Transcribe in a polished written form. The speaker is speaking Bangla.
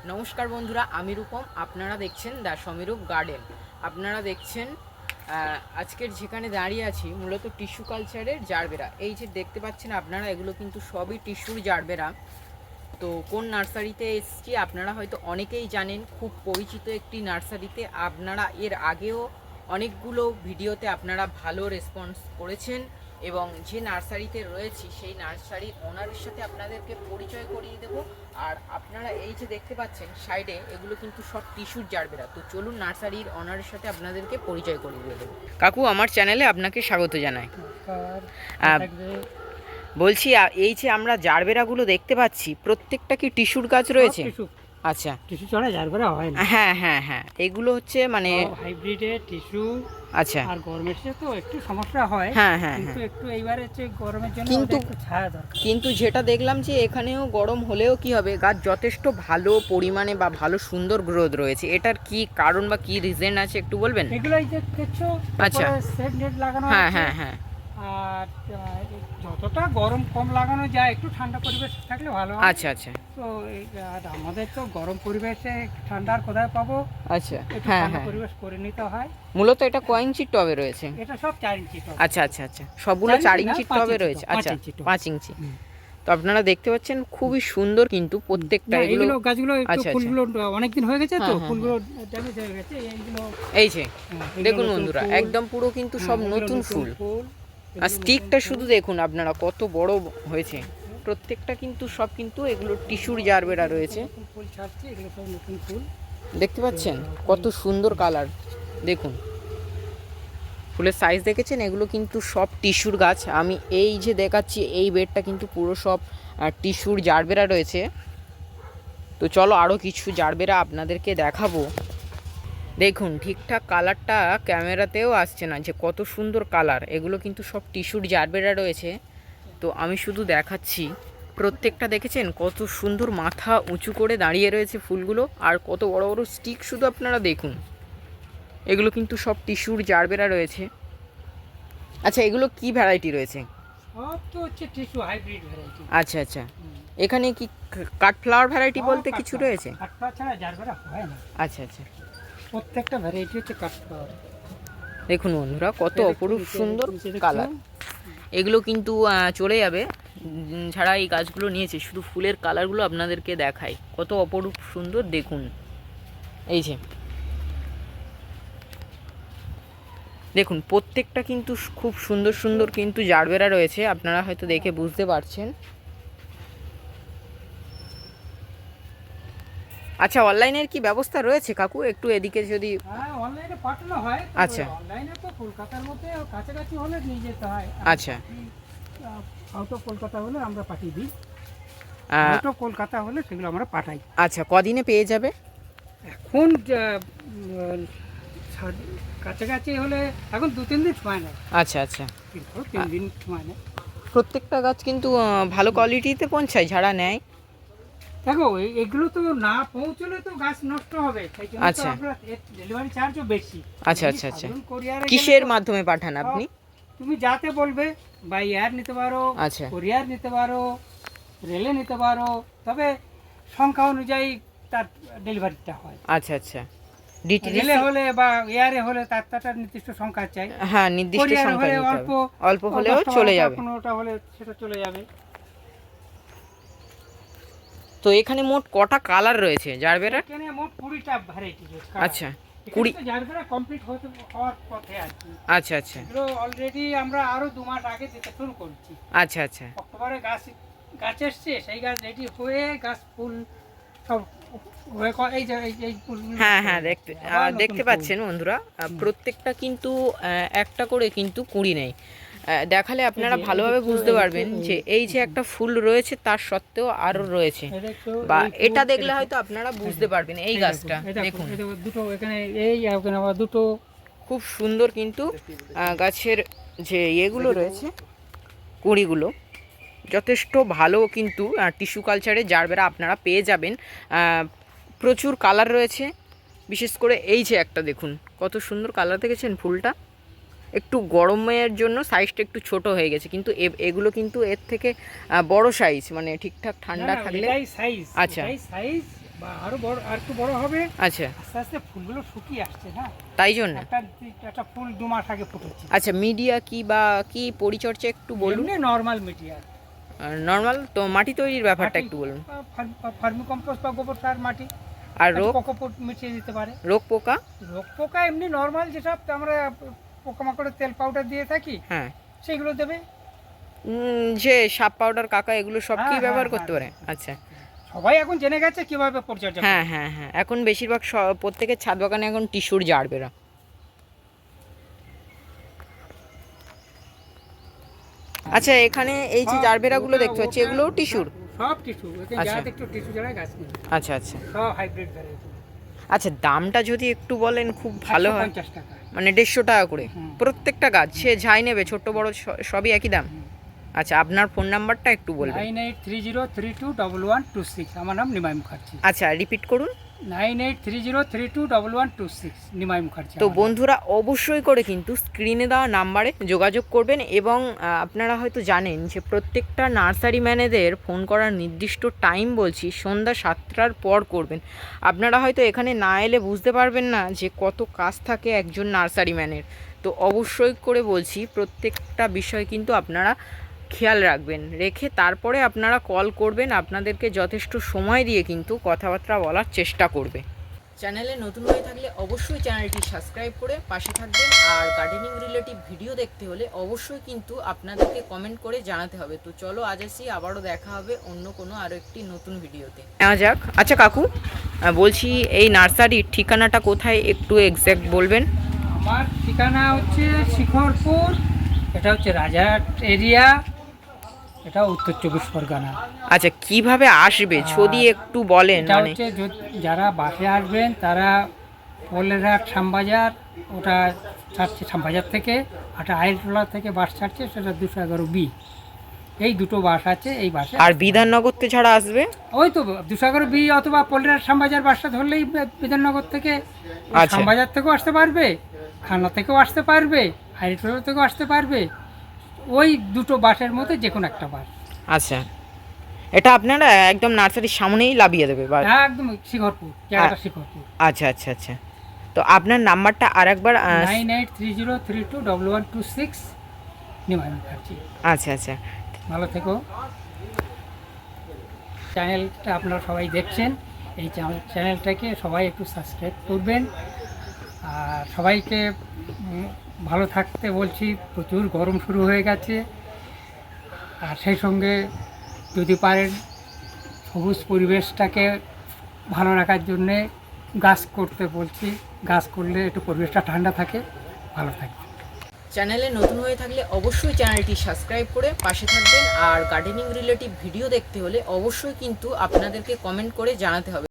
নমস্কার বন্ধুরা, আমি রূপম। আপনারা দেখছেন দ্য সমীরূপ গার্ডেন। আপনারা দেখছেন আজকের যেখানে দাঁড়িয়ে আছি মূলত টিস্যু কালচারের জারবেরা। এই যে দেখতে পাচ্ছেন আপনারা, এগুলো কিন্তু সবই টিস্যুর জারবেরা। তো কোন নার্সারিতে এসেছি আপনারা হয়তো অনেকেই জানেন, খুব পরিচিত একটি নার্সারিতে। আপনারা এর আগেও অনেকগুলো ভিডিওতে আপনারা ভালো রেসপন্স করেছেন, এবং যে নার্সারিতে রয়েছি সেই নার্সারির ওনারের সাথে আপনাদেরকে পরিচয় করিয়ে দেব। আর আপনারা এই যে দেখতে পাচ্ছেন সাইডে, এগুলো কিন্তু সব টিস্যুর জারবেরা। তো চলুন নার্সারির ওনারের সাথে আপনাদেরকে পরিচয় করিয়ে দেবো। কাকু, আমার চ্যানেলে আপনাকে স্বাগত জানাই। বলছি, এই যে আমরা জারবেরাগুলো দেখতে পাচ্ছি, প্রত্যেকটা কি টিস্যুর গাছ রয়েছে? আচ্ছা, টিস্যু ছাড়া জারবেরা হয় না। হ্যাঁ হ্যাঁ হ্যাঁ, এগুলো হচ্ছে মানে হাইব্রিডের টিস্যু। আচ্ছা, আর গরমের তো একটু সমস্যা হয়। হ্যাঁ হ্যাঁ কিন্তু হ্যাঁ, একটু এইবারে হচ্ছে গরমের জন্য কিন্তু একটু ছায়া দরকার। কিন্তু যেটা দেখলাম যে এখানেও গরম হলেও কি হবে, গাছ যথেষ্ট ভালো পরিমাণে বা ভালো সুন্দর গ্রোথ রয়েছে। এটার কি কারণ বা কি রিজন আছে একটু বলবেন? এগুলোই যে দেখছো, আচ্ছা, সেট নেট লাগানো হ্যাঁ আছে। হ্যাঁ হ্যাঁ, আর যতটা গরম কম লাগানো যায়, একটু ঠান্ডা পরিবেশ থাকলে ভালো হয়। আচ্ছা আচ্ছা, তো আর আমাদের তো গরম পরিবেশে ঠান্ডার কোথায় পাবো? আচ্ছা, একটু হ্যাঁ ঠান্ডা হ্যাঁ। পরিবেশ করে নিতে হয়। মূলত এটা কয় ইঞ্চির টবে রয়েছে? এটা সব 4 ইঞ্চি টব। আচ্ছা আচ্ছা আচ্ছা, সবগুলো 4 ইঞ্চির টবে রয়েছে। আচ্ছা, 5 ইঞ্চি। তো আপনারা দেখতে পাচ্ছেন খুবই সুন্দর কিন্তু প্রত্যেকটা। এগুলো গাছগুলো একটু আচ্ছা আচ্ছা, ফুলগুলো অনেকদিন হয়ে গেছে, তো হ্যাঁ, হ্যাঁ, ফুলগুলো ড্যামেজ হয়ে গেছে এইগুলো। এই যে এগুলো দেখুন নতুন বন্ধুরা, ফুল। একদম পুরো কিন্তু সব এগুলো নতুন ফুল। আর এগুলো স্টিকটা নতুন শুধু ফুল। দেখুন আপনারা কত বড় হয়েছে। প্রত্যেকটা কিন্তু সব কিন্তু এগুলো টিস্যুর জারবেরা রয়েছে। নতুন ফুল ছাড়ছে, এগুলো সব নতুন ফুল। দেখতে পাচ্ছেন কত সুন্দর কালার। দেখুন ফুলের সাইজ দেখেছেন? এগুলো কিন্তু সব টিস্যুর গাছ। আমি এই যে দেখাচ্ছি, এই বেডটা কিন্তু পুরো সব টিস্যুর জারবেরা রয়েছে। তো চলো আরও কিছু জারবেরা আপনাদেরকে দেখাবো। দেখুন ঠিকঠাক কালারটা ক্যামেরাতেও আসছে না, যে কত সুন্দর কালার। এগুলো কিন্তু সব টিস্যুর জারবেরা রয়েছে। তো আমি শুধু দেখাচ্ছি, প্রত্যেকটা দেখেছেন কত সুন্দর মাথা উঁচু করে দাঁড়িয়ে রয়েছে ফুলগুলো, আর কত বড় বড় স্টিক শুধু আপনারা দেখুন। এগুলো কিন্তু সব টিস্যুর জারবেরা রয়েছে। আচ্ছা, এগুলো কি ভ্যারাইটি রয়েছে? সব তো হচ্ছে টিস্যু হাইব্রিড ভ্যারাইটি। আচ্ছা আচ্ছা, এখানে কি কাঠফ্লাওয়ার ভ্যারাইটি বলতে কিছু রয়েছে? কাঠফ্লাওয়ার ছাড়া জারবেরা হয় না। আচ্ছা আচ্ছা, প্রত্যেকটা ভ্যারাইটি হচ্ছে কাঠফ্লাওয়ার। দেখুন বন্ধুরা কত অপরূপ সুন্দর কালার। এগুলো কিন্তু চলে যাবে ছাড়া এই গাছগুলো নিয়েছে। শুধু ফুলের কালারগুলো আপনাদেরকে দেখাই, কত অপরূপ সুন্দর। দেখুন এই যে দেখুন, প্রত্যেকটা কিন্তু খুব সুন্দর সুন্দর কিন্তু জারবেরা রয়েছে। আপনারা হয়তো দেখে বুঝতে পারছেন। আচ্ছা, অনলাইনের কি ব্যবস্থা রয়েছে কাকু? একটু এদিকে যদি। হ্যাঁ, অনলাইনে পাঠানো হয়। আচ্ছা, অনলাইনে তো কলকাতার মধ্যে কাছাকাছি হলে নিয়ে যেতে হয়। আচ্ছা, আউট অফ কলকাতা হলে আমরা পাঠিয়ে দিই। আহ, আউট অফ কলকাতা হলে সেগুলো আমরা পাঠাই। আচ্ছা, কদিনে পেয়ে যাবে? এখন কাছাকাছি হলে এখন 2-3 দিন সময় নেয়। আচ্ছা আচ্ছা, 3 দিন সময় নেয়। প্রত্যেকটা গাছ কিন্তু ভালো কোয়ালিটিতে পৌঁছায় যারা নেয়। দেখো, এগুলো তো না পৌঁছলে তো গাছ নষ্ট হবে, সেই জন্য তো আচ্ছা আমরা ডেলিভারি চার্জও বেশি। আচ্ছা আচ্ছা আচ্ছা, কোরিয়ারে কিসের মাধ্যমে পাঠান আপনি? তুমি যাতে বলবে, বাই এয়ার নিতে পারো, আচ্ছা কোরিয়ার নিতে পারো, রেলে নিতে পারো, তবে সংখ্যা অনুযায়ী তার ডেলিভারিটা হয়। আচ্ছা আচ্ছা, ডিটিডিসি রেলে হলে বা এয়ারে হলে তার নির্দিষ্ট সংখ্যা চাই। হ্যাঁ, নির্দিষ্ট কোরিয়ার সংখ্যা হলে নিতে অল্প হবে। অল্প হলেও 10 টাকা, চলে যাবে। 15টা হলে সেটা চলে যাবে। তো এখানে মোট কটা কালার রয়েছে জারবেরার? এখানে মোট 20টা ভ্যারাইটি রয়েছে। আচ্ছা, 20। জারবেরা কমপ্লিট হওয়ার পথে আর কি। আচ্ছা আচ্ছা এগুলো অলরেডি আমরা আরো 2 মাস আগে দিতে শুরু করছি। আচ্ছা আচ্ছা, অক্টোবরে গাছ এসছে, সেই গাছ রেডি হয়ে গাছ ফুল সব এই যে এই ফুলগুলো। হ্যাঁ হ্যাঁ, দেখতে পাচ্ছেন বন্ধুরা, প্রত্যেকটা কিন্তু একটা করে কিন্তু কুঁড়ি নেই। দেখালে আপনারা ভালোভাবে বুঝতে পারবেন যে এই যে একটা ফুল রয়েছে তার সত্ত্বেও আরও রয়েছে, বা এটা দেখলে হয়তো আপনারা বুঝতে পারবেন। এই গাছটা দেখুন, দুটো এখানে, এই এখানে আবার দুটো। খুব সুন্দর কিন্তু গাছের যে ইয়েগুলো রয়েছে, কুঁড়িগুলো যথেষ্ট ভালো কিন্তু টিস্যু কালচারে জারবেরা আপনারা পেয়ে যাবেন। প্রচুর কালার রয়েছে, বিশেষ করে এই যে একটা দেখুন কত সুন্দর কালার, দেখেছেন ফুলটা? একটু গরমের জন্য সাইজটা একটু ছোট হয়ে গেছে, কিন্তু এগুলো কিন্তু এর থেকে বড় সাইজ, মানে ঠিকঠাক ঠান্ডা থাকলে। সাইজ, আচ্ছা সাইজ বা আরো বড়, আর একটু বড় হবে। আচ্ছা, আস্তে আস্তে ফুলগুলো শুকিয়ে আসছে না, তাই জন্য। একটা ফুল 2 মাস আগে ফুটেছে। আচ্ছা, মিডিয়া কি বা কি পরিচর্যা একটু বলুন। এমনি নর্মাল মিডিয়া, নর্মাল তো মাটি তৈরির ব্যাপারটা মাটি একটু বলুন। ফার্মি কম্পোস্ট বা গোবর সার মাটি, আর একটু রোগ, কোকোপিট মিশিয়ে দিতে পারে। রোগ পোকা। রোগ পোকা এমনি নর্মাল যেসব আমরা পোকামাকড়ের তেল পাউডার দিয়ে থাকি, হ্যাঁ, সেইগুলো দেবে। যে সাপ পাউডার কাকা এগুলো সব কি হ্যাঁ, ব্যবহার হ্যাঁ, করতে পারে? হ্যাঁ। আচ্ছা, সবাই এখন জেনে গেছে কিভাবে পরিচর্যা হ্যাঁ করতে। হ্যাঁ হ্যাঁ, এখন বেশিরভাগ প্রত্যেকের ছাদ বাগানে এখন টিস্যুর জার বেরা। আচ্ছা, এখানে এই যে জারবেরাগুলো দেখতে পাচ্ছি এগুলোও টিস্যুর। সব টিস্যু, এখানে আচ্ছা। যাতে একটু টিস্যু ছাড়া গাছ নেই, আচ্ছা আচ্ছা সব হাইব্রিড ভ্যারাইটি। আচ্ছা, দামটা যদি একটু বলেন খুব ভালো হয়। 50 টাকা। মানে 150 টাকা করে হুম। প্রত্যেকটা গাছ, সে যাই নেবে ছোট বড় সবই একই দাম। হুম। আচ্ছা, আপনার ফোন নাম্বারটা একটু বলবেন। 9830321126। আমার নাম নিমাই মুখার্জি। আচ্ছা, রিপিট করুন। 9830321126, নিমাই মুখার্জি। তো বন্ধুরা অবশ্যই করে কিন্তু স্ক্রিনে দেওয়া নাম্বারে যোগাযোগ করবেন এবং আপনারা হয়তো জানেন যে প্রত্যেকটা নার্সারি ম্যানেদের ফোন করার নির্দিষ্ট টাইম বলছি সন্ধ্যা 7টার পর করবেন। আপনারা হয়তো এখানে না এলে বুঝতে পারবেন না যে কত কাজ থাকে একজন নার্সারি ম্যানের। তো অবশ্যই করে বলছি প্রত্যেকটা বিষয় কিন্তু আপনারা খেয়াল রাখবেন, রেখে তারপরে আপনারা কল করবেন। আপনাদেরকে যথেষ্ট সময় দিয়ে কিন্তু কথাবার্তা বলার চেষ্টা করবে। চ্যানেলে নতুন হয়ে থাকলে অবশ্যই চ্যানেলটি সাবস্ক্রাইব করে পাশে থাকবেন। আর গার্ডেনিং রিলেটিভ ভিডিও দেখতে হলে অবশ্যই কিন্তু আপনাদেরকে কমেন্ট করে জানাতে হবে। তো চলো আজ আসি, আবারও দেখা হবে অন্য কোনো আরও একটি নতুন ভিডিওতে। নেওয়া যাক। আচ্ছা কাকু, বলছি এই নার্সারির ঠিকানাটা কোথায় একটু এক্স্যাক্ট বলবেন? আমার ঠিকানা হচ্ছে শিখরপুর, এটা হচ্ছে রাজারহাট এরিয়া, এটা উত্তর 24 পরগনা। আচ্ছা, কিভাবে আসবে যদি একটু বলেন? এটা মানে হচ্ছে যারা বাসে আসবেন তারা পোলেরহাট শ্যামবাজার, ওটা ছাড়ছে শ্যামবাজার থেকে, একটা আইলটোলা থেকে বাস ছাড়ছে, সেটা 211B। এই দুটো বাস আছে, এই বাসে। আর বিধাননগর থেকে ছাড়া আসবে? ওই তো 211B অথবা পোলেরহাট শ্যামবাজার বাসটা ধরলেই বিধাননগর থেকে, আচ্ছা। শ্যামবাজার থেকেও আসতে পারবে, খান্না থেকেও আসতে পারবে, আইলটোলা থেকেও আসতে পারবে। ওই দুটো বাসের মধ্যে যে কোনো একটা বাস। আচ্ছা, এটা আপনারা একদম নার্সারির সামনেই লাভিয়ে দেবে বা? হ্যাঁ, একদম শিখরপুর, জায়গাটা শিখরপুর। আচ্ছা আচ্ছা আচ্ছা, তো আপনার নাম্বারটা আরেকবার 9830321126, নিমাই মুখার্জি। আচ্ছা আচ্ছা, ভালো থেকো। চ্যানেলটা আপনারা সবাই দেখছেন, এই চ্যানেলটাকে সবাই একটু সাবস্ক্রাইব করবেন। আর সবাইকে ভালো থাকতে বলছি, প্রচুর গরম শুরু হয়ে গেছে। আর সেই সঙ্গে যদি পারেন সবুজ পরিবেশটাকে ভালো রাখার জন্যে গাছ করতে বলছি। গাছ করলে একটু পরিবেশটা ঠান্ডা থাকে, ভালো থাকে। চ্যানেলে নতুন হয়ে থাকলে অবশ্যই চ্যানেলটি সাবস্ক্রাইব করে পাশে থাকবেন। আর গার্ডেনিং রিলেটিভ ভিডিও দেখতে হলে অবশ্যই কিন্তু আপনাদেরকে কমেন্ট করে জানাতে হবে।